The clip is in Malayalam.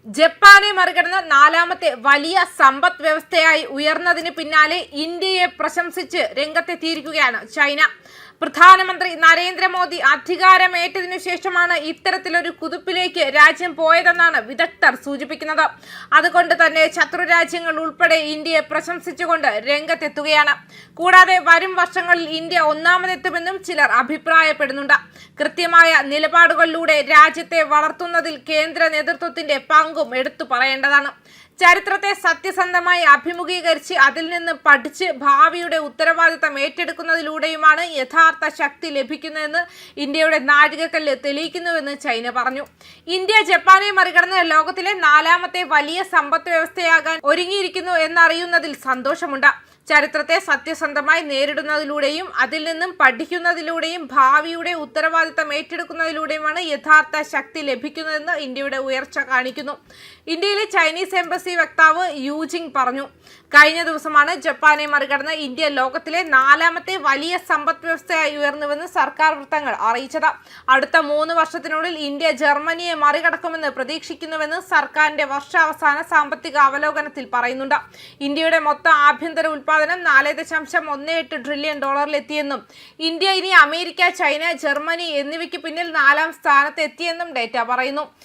ജപ്പാനെ മറികടന്ന് നാലാമത്തെ വലിയ സമ്പദ് വ്യവസ്ഥയായി ഉയർന്നതിന് പിന്നാലെ ഇന്ത്യയെ പ്രശംസിച്ച് രംഗത്തെത്തിയിരിക്കുകയാണ് ചൈന. പ്രധാനമന്ത്രി നരേന്ദ്രമോദി അധികാരമേറ്റതിനു ശേഷമാണ് ഇത്തരത്തിലൊരു കുതിപ്പിലേക്ക് രാജ്യം പോയതെന്നാണ് വിദഗ്ധർ സൂചിപ്പിക്കുന്നത്. അതുകൊണ്ട് തന്നെ ശത്രുരാജ്യങ്ങൾ ഉൾപ്പെടെ ഇന്ത്യയെ പ്രശംസിച്ചുകൊണ്ട് രംഗത്തെത്തുകയാണ്. കൂടാതെ വരും വർഷങ്ങളിൽ ഇന്ത്യ ഒന്നാമതെത്തുമെന്നും ചിലർ അഭിപ്രായപ്പെടുന്നുണ്ട്. കൃത്യമായ നിലപാടുകളിലൂടെ രാജ്യത്തെ വളർത്തുന്നതിൽ കേന്ദ്ര നേതൃത്വത്തിന്റെ പങ്കും എടുത്തു പറയേണ്ടതാണ്. ചരിത്രത്തെ സത്യസന്ധമായി അഭിമുഖീകരിച്ച് അതിൽ നിന്ന് പഠിച്ച് ഭാവിയുടെ ഉത്തരവാദിത്തം ഏറ്റെടുക്കുന്നതിലൂടെയുമാണ് യഥാർത്ഥ ശക്തി ലഭിക്കുന്നതെന്ന് ഇന്ത്യയുടെ നാഴികക്കല്ല് തെളിയിക്കുന്നുവെന്ന് ചൈന പറഞ്ഞു. ഇന്ത്യ ജപ്പാനെ മറികടന്ന് ലോകത്തിലെ നാലാമത്തെ വലിയ സമ്പദ് വ്യവസ്ഥയാകാൻ ഒരുങ്ങിയിരിക്കുന്നു എന്നറിയുന്നതിൽ സന്തോഷമുണ്ട്. ചരിത്രത്തെ സത്യസന്ധമായി നേരിടുന്നതിലൂടെയും അതിൽ നിന്നും പഠിക്കുന്നതിലൂടെയും ഭാവിയുടെ ഉത്തരവാദിത്തം ഏറ്റെടുക്കുന്നതിലൂടെയുമാണ് യഥാർത്ഥ ശക്തി ലഭിക്കുന്നതെന്ന് ഇന്ത്യയുടെ ഉയർച്ച കാണിക്കുന്നു. ഇന്ത്യയിലെ ചൈനീസ് എംബസി വക്താവ് യൂജിങ് പറഞ്ഞു. കഴിഞ്ഞ ദിവസമാണ് ജപ്പാനെ മറികടന്ന് ഇന്ത്യ ലോകത്തിലെ നാലാമത്തെ വലിയ സമ്പദ് വ്യവസ്ഥയായി ഉയർന്നുവെന്ന് സർക്കാർ വൃത്തങ്ങൾ അറിയിച്ചത്. അടുത്ത 3 വർഷത്തിനുള്ളിൽ ഇന്ത്യ ജർമ്മനിയെ മറികടക്കുമെന്ന് പ്രതീക്ഷിക്കുന്നുവെന്ന് സർക്കാരിന്റെ വർഷാവസാന സാമ്പത്തിക അവലോകനത്തിൽ പറയുന്നുണ്ട്. ഇന്ത്യയുടെ മൊത്തം ആഭ്യന്തര ഉൽപാദനം 4.18 ട്രില്യൺ ഡോളറിലെത്തിയെന്നും ഇന്ത്യ ഇനി അമേരിക്ക, ചൈന, ജർമ്മനി എന്നിവയ്ക്ക് പിന്നിൽ 4ാം സ്ഥാനത്ത് എത്തിയെന്നും ഡേറ്റ പറയുന്നു.